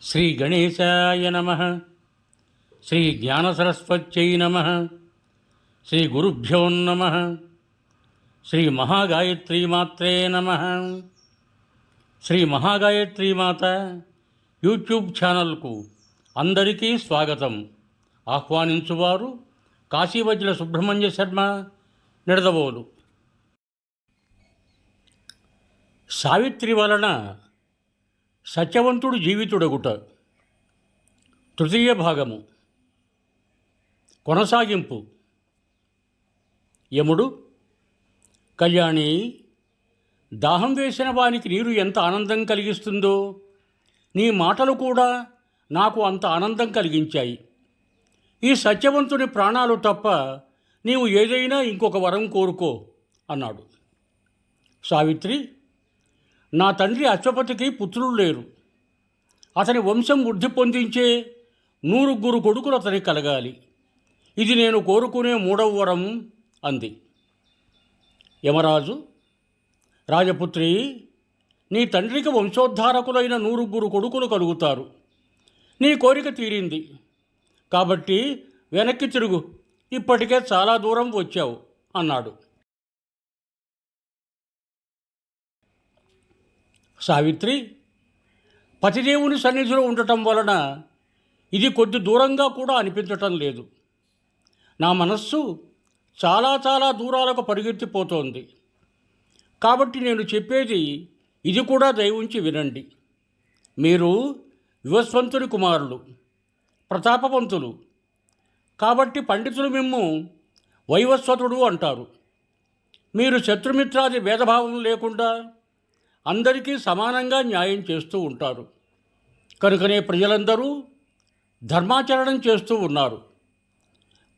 శ్రీ గణేశాయ నమః. శ్రీ జ్ఞానసరస్వత్యై నమః. శ్రీ గురుభ్యో నమః. శ్రీ మహాగాయత్రీమాత్రే నమః. శ్రీ మహాగాయత్రీమాత యూట్యూబ్ ఛానల్కు అందరికీ స్వాగతం. ఆహ్వానించువారు కాశీవజ్ర సుబ్రహ్మణ్య శర్మ, నిడదవోలు. సావిత్రి వలన సత్యవంతుడు జీవితుడగుట, తృతీయ భాగము. కొనసాగింపు. యముడు, కళ్యాణి, దాహం వేసిన వానికి నీరు ఎంత ఆనందం కలిగిస్తుందో నీ మాటలు కూడా నాకు అంత ఆనందం కలిగించాయి. ఈ సత్యవంతుని ప్రాణాలు తప్ప నీవు ఏదైనా ఇంకొక వరం కోరుకో అన్నాడు. సావిత్రి, నా తండ్రి అశ్వపతికి పుత్రులు లేరు. అతని వంశం వృద్ధి పొందించే 100 కొడుకులు అతనికి కలగాలి. ఇది నేను కోరుకునే 3వ వరం అంది. యమరాజు, రాజపుత్రి, నీ తండ్రికి వంశోద్ధారకులైన 100 కొడుకులు కలుగుతారు. నీ కోరిక తీరింది కాబట్టి వెనక్కి తిరుగు, ఇప్పటికే చాలా దూరం వచ్చావు అన్నాడు. సావిత్రి, పతిదేవుని సన్నిధిలో ఉండటం వలన ఇది కొద్ది దూరంగా కూడా అనిపించటం లేదు. నా మనస్సు చాలా చాలా దూరాలకు పరిగెత్తిపోతోంది. కాబట్టి నేను చెప్పేది ఇది కూడా దయవుంచి వినండి. మీరు వివస్వంతుని కుమారులు, ప్రతాపవంతులు. కాబట్టి పండితులు మిమ్ము వైవస్వతుడు అంటారు. మీరు శత్రుమిత్రాది భేదభావం లేకుండా అందరికీ సమానంగా న్యాయం చేస్తూ ఉంటారు. కనుకనే ప్రజలందరూ ధర్మాచరణం చేస్తూ ఉన్నారు.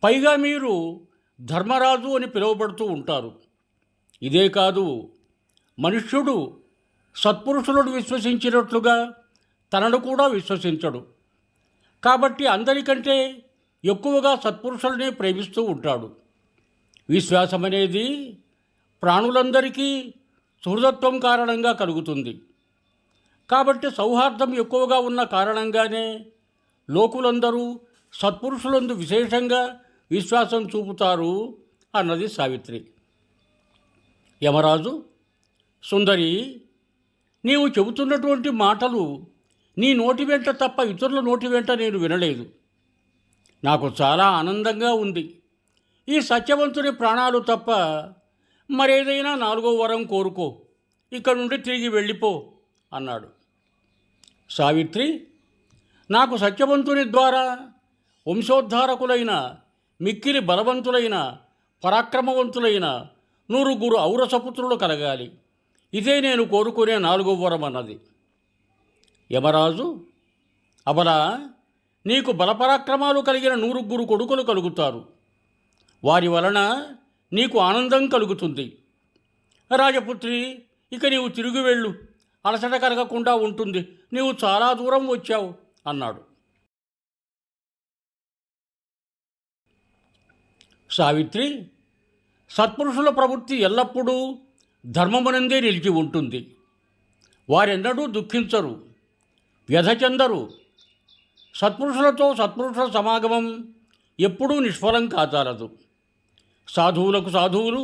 పైగా మీరు ధర్మరాజు అని పిలువబడుతూ ఉంటారు. ఇదే కాదు, మనుష్యుడు సత్పురుషులను విశ్వసించినట్లుగా తనను కూడా విశ్వసించడు. కాబట్టి అందరికంటే ఎక్కువగా సత్పురుషులనే ప్రేమిస్తూ ఉంటాడు. విశ్వాసం అనేది ప్రాణులందరికీ సుహృదత్వం కారణంగా కలుగుతుంది. కాబట్టి సౌహార్దం ఎక్కువగా ఉన్న కారణంగానే లోకులందరూ సత్పురుషులందు విశేషంగా విశ్వాసం చూపుతారు అన్నది సావిత్రి. యమరాజు, సుందరి, నీవు చెబుతున్నటువంటి మాటలు నీ నోటి వెంట తప్ప ఇతరుల నోటి వెంట నేను వినలేదు. నాకు చాలా ఆనందంగా ఉంది. ఈ సత్యవంతుని ప్రాణాలు తప్ప మరేదైనా 4వ వరం కోరుకో, ఇక్కడ నుండి తిరిగి వెళ్ళిపో అన్నాడు. సావిత్రి, నాకు సత్యవంతుని ద్వారా వంశోద్ధారకులైన, మిక్కిలి బలవంతులైన, పరాక్రమవంతులైన 100 ఔరసపుత్రులు కలగాలి. ఇదే నేను కోరుకునే 4వ వరం అన్నది. యమరాజు, అబలా, నీకు బలపరాక్రమాలు కలిగిన 100 కొడుకులు కలుగుతారు. వారి వలన నీకు ఆనందం కలుగుతుంది. రాజపుత్రి, ఇక నీవు తిరిగి వెళ్ళు, అలసట కలగకుండా ఉంటుంది. నీవు చాలా దూరం వచ్చావు అన్నాడు. సావిత్రి, సత్పురుషుల ప్రవృత్తి ఎల్లప్పుడూ ధర్మమునందే నిలిచి ఉంటుంది. వారెన్నడూ దుఃఖించరు, వ్యధ చెందరు. సత్పురుషులతో సత్పురుషుల సమాగమం ఎప్పుడూ నిష్ఫలం కాచాలదు. సాధువులకు సాధువులు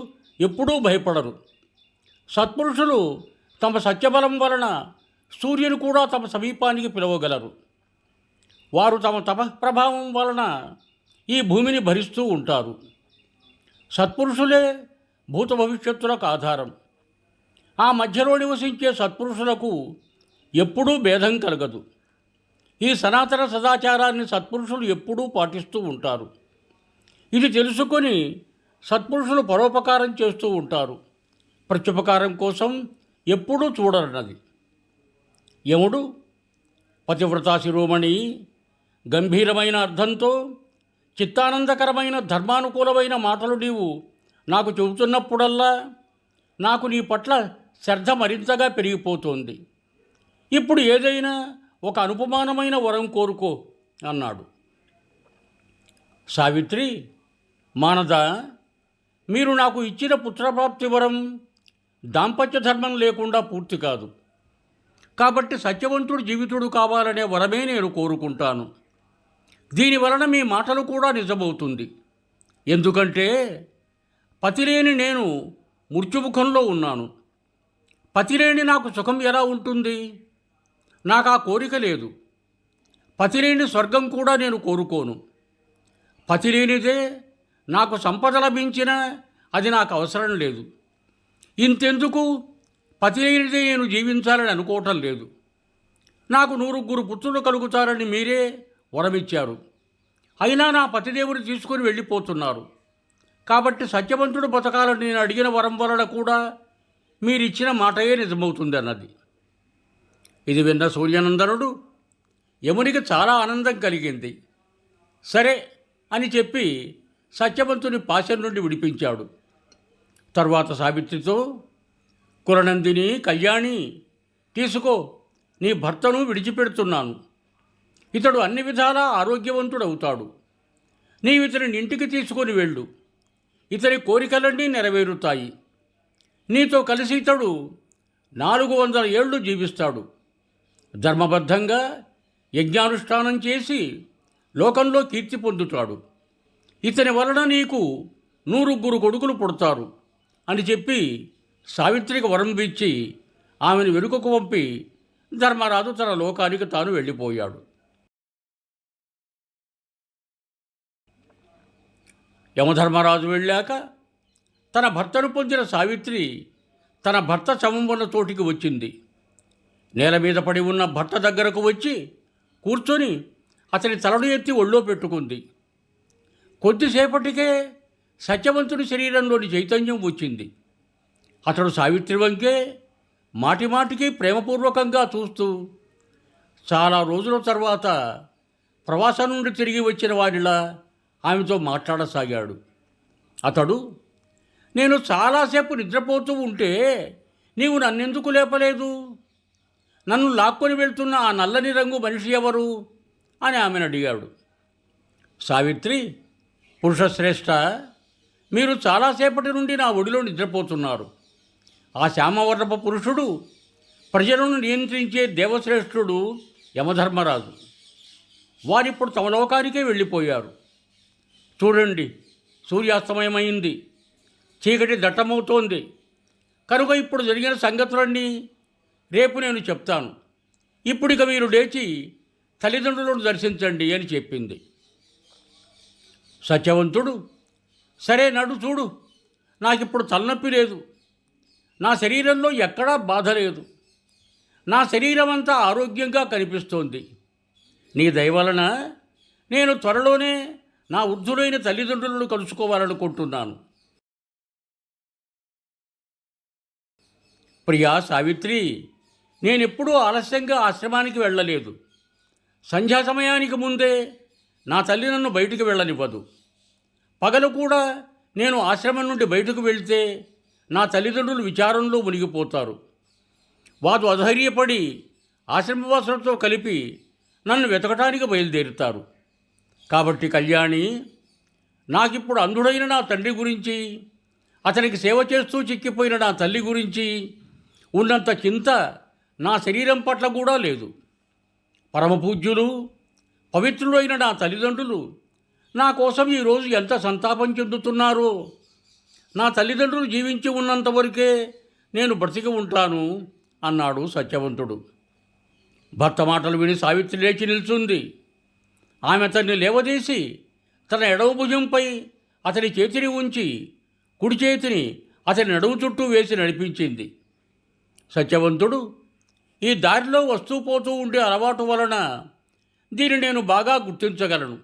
ఎప్పుడూ భయపడరు. సత్పురుషులు తమ సత్యబలం వలన సూర్యుని కూడా తమ సమీపానికి పిలవగలరు. వారు తమ తపఃప్రభావం వలన ఈ భూమిని భరిస్తూ ఉంటారు. సత్పురుషులే భూత భవిష్యత్తులకు ఆధారం. ఆ మధ్యలో నివసించే సత్పురుషులకు ఎప్పుడూ భేదం కలగదు. ఈ సనాతన సదాచారాన్ని సత్పురుషులు ఎప్పుడూ పాటిస్తూ ఉంటారు. ఇది తెలుసుకొని సత్పురుషులు పరోపకారం చేస్తూ ఉంటారు. ప్రత్యుపకారం కోసం ఎప్పుడూ చూడరన్నది. యముడు, పతివ్రతా శిరోమణి, గంభీరమైన అర్థంతో చిత్తానందకరమైన ధర్మానుకూలమైన మాటలు నీవు నాకు చెబుతున్నప్పుడల్లా నాకు నీ పట్ల శ్రద్ధ మరింతగా పెరిగిపోతోంది. ఇప్పుడు ఏదైనా ఒక అనుపమానమైన వరం కోరుకో అన్నాడు. సావిత్రి, మానద, మీరు నాకు ఇచ్చిన పుత్రప్రాప్తి వరం దాంపత్య ధర్మం లేకుండా పూర్తి కాదు. కాబట్టి సత్యవంతుడు జీవితుడు కావాలనే వరమే నేను కోరుకుంటాను. దీనివలన మీ మాటలు కూడా నిజమవుతుంది. ఎందుకంటే పతిలేని నేను మృత్యుముఖంలో ఉన్నాను. పతిలేని నాకు సుఖం ఎలా ఉంటుంది? నాకు ఆ కోరిక లేదు. పతిలేని స్వర్గం కూడా నేను కోరుకోను. పతిలేనిదే నాకు సంపద లభించినా అది నాకు అవసరం లేదు. ఇంతెందుకు, పతిలేనిదే నేను జీవించాలని అనుకోవటం లేదు. నాకు 100 పుత్రులు కలుగుతారని మీరే వరమిచ్చారు. అయినా నా పతిదేవుని తీసుకొని వెళ్ళిపోతున్నారు. కాబట్టి సత్యవంతుడు బతకాలని నేను అడిగిన వరం వలన కూడా మీరిచ్చిన మాటయే నిజమవుతుంది అన్నది. ఇది విన్న సూర్యనందనుడు యమునికి చాలా ఆనందం కలిగింది. సరే అని చెప్పి సత్యవంతుని పాశం నుండి విడిపించాడు. తరువాత సావిత్రితో, కులనందిని, కళ్యాణి, తీసుకో, నీ భర్తను విడిచిపెడుతున్నాను. ఇతడు అన్ని విధాలా ఆరోగ్యవంతుడవుతాడు. నీవు ఇతని ఇంటికి తీసుకొని వెళ్ళు. ఇతని కోరికలన్నీ నెరవేరుతాయి. నీతో కలిసి ఇతడు 400 ఏళ్ళు జీవిస్తాడు. ధర్మబద్ధంగా యజ్ఞానుష్ఠానం చేసి లోకంలో కీర్తి పొందుతాడు. ఇతని వలన నీకు 100 కొడుకులు పుడతారు అని చెప్పి సావిత్రికి వరం ఇచ్చి ఆమెను వెనుకకు పంపి ధర్మరాజు తన లోకానికి తాను వెళ్ళిపోయాడు. యమధర్మరాజు వెళ్ళాక తన భర్తను పొందిన సావిత్రి తన భర్త శవం ఉన్న చోటికి వచ్చింది. నేల మీద పడి ఉన్న భర్త దగ్గరకు వచ్చి కూర్చొని అతని తలను ఎత్తి ఒళ్ళో పెట్టుకుంది. కొద్దిసేపటికే సత్యవంతుని శరీరంలోని చైతన్యం వచ్చింది. అతడు సావిత్రి వంకే మాటిమాటికి ప్రేమపూర్వకంగా చూస్తూ చాలా రోజుల తర్వాత ప్రవాసం నుండి తిరిగి వచ్చిన వారిలా ఆమెతో మాట్లాడసాగాడు. అతడు, నేను చాలాసేపు నిద్రపోతూ ఉంటే నీవు నన్నెందుకు లేపలేదు? నన్ను లాక్కొని వెళ్తున్న ఆ నల్లని రంగు మనిషి ఎవరు అని ఆమెను అడిగాడు. సావిత్రి, పురుషశ్రేష్ఠ, మీరు చాలాసేపటి నుండి నా ఒడిలో నిద్రపోతున్నారు. ఆ శ్యామవర్ణపు పురుషుడు ప్రజలను నియంత్రించే దేవశ్రేష్ఠుడు యమధర్మరాజు. వారిప్పుడు తమ లోకానికే వెళ్ళిపోయారు. చూడండి, సూర్యాస్తమయమైంది, చీకటి దట్టమవుతోంది. కనుక ఇప్పుడు జరిగిన సంగతులన్నీ రేపు నేను చెప్తాను. ఇప్పుడిక మీరు లేచి తల్లిదండ్రులను దర్శించండి అని చెప్పింది. సత్యవంతుడు, సరే నడు చూడు, నాకిప్పుడు తలనొప్పి లేదు, నా శరీరంలో ఎక్కడా బాధ లేదు, నా శరీరం అంతా ఆరోగ్యంగా కనిపిస్తోంది. నీ దయ వలన నేను త్వరలోనే నా వృద్ధులైన తల్లిదండ్రులను కలుసుకోవాలనుకుంటున్నాను. ప్రియా సావిత్రి, నేనెప్పుడూ ఆలస్యంగా ఆశ్రమానికి వెళ్ళలేదు. సంధ్యా సమయానికి ముందే నా తల్లి నన్ను బయటికి వెళ్ళనివ్వదు. పగలు కూడా నేను ఆశ్రమం నుండి బయటకు వెళ్తే నా తల్లిదండ్రులు విచారంలో మునిగిపోతారు. వారు అధైర్యపడి ఆశ్రమవాసులతో కలిపి నన్ను వెతకటానికి బయలుదేరుతారు. కాబట్టి కళ్యాణి, నాకిప్పుడు అంధుడైన నా తండ్రి గురించి, అతనికి సేవ చేస్తూ చిక్కిపోయిన నా తల్లి గురించి ఉన్నంత చింత నా శరీరం పట్ల కూడా లేదు. పరమపూజ్యులు, పవిత్రులైన నా తల్లిదండ్రులు నా కోసం ఈరోజు ఎంత సంతాపం చెందుతున్నారో. నా తల్లిదండ్రులు జీవించి ఉన్నంత వరకే నేను బ్రతికి ఉంటాను అన్నాడు సత్యవంతుడు. భర్త మాటలు విని సావిత్రి లేచి నిల్చుంది. ఆమె అతన్ని లేవదీసి తన ఎడమ భుజంపై అతని చేతిని ఉంచి కుడి చేతిని అతని నడుము చుట్టూ వేసి నడిపించింది. సత్యవంతుడు, ఈ దారిలో వస్తూ పోతూ ఉండే అలవాటు వలన దీన్ని నేను బాగా గుర్తించగలను.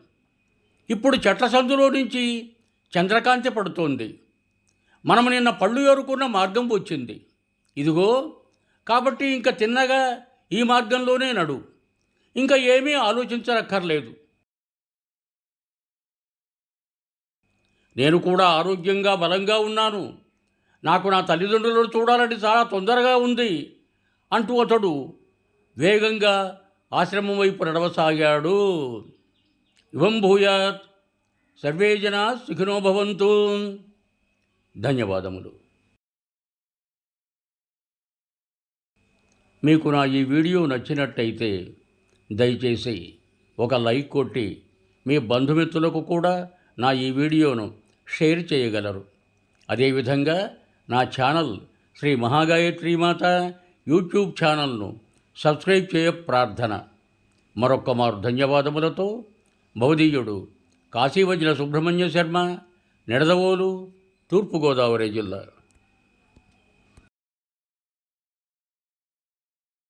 ఇప్పుడు చెట్ల సందులో నుంచి చంద్రకాంతి పడుతోంది. మనము నిన్న పళ్ళు ఏరుకున్న మార్గం వచ్చింది. ఇదిగో, కాబట్టి ఇంకా తిన్నగా ఈ మార్గంలోనే నడు. ఇంకా ఏమీ ఆలోచించనక్కర్లేదు. నేను కూడా ఆరోగ్యంగా బలంగా ఉన్నాను. నాకు నా తల్లిదండ్రులను చూడాలని చాలా తొందరగా ఉంది అంటూ అతడు వేగంగా ఆశ్రమం వైపు నడవసాగాడు. ఇవం భూయాత్. సర్వే జనా సుఖినో భవంతు. ధన్యవాదములు. మీకు నా ఈ వీడియో నచ్చినట్టయితే దయచేసి ఒక లైక్ కొట్టి మీ బంధుమిత్రులకు కూడా నా ఈ వీడియోను షేర్ చేయగలరు. అదేవిధంగా నా ఛానల్ శ్రీ మహాగాయత్రి మాత యూట్యూబ్ ఛానల్ను సబ్స్క్రైబ్ చేయ ప్రార్థన. మరొక్క మారు ధన్యవాదములతో భవదీయుడు కాశీవజ్ర సుబ్రహ్మణ్య శర్మ, నిడదవోలు, తూర్పుగోదావరి జిల్లా.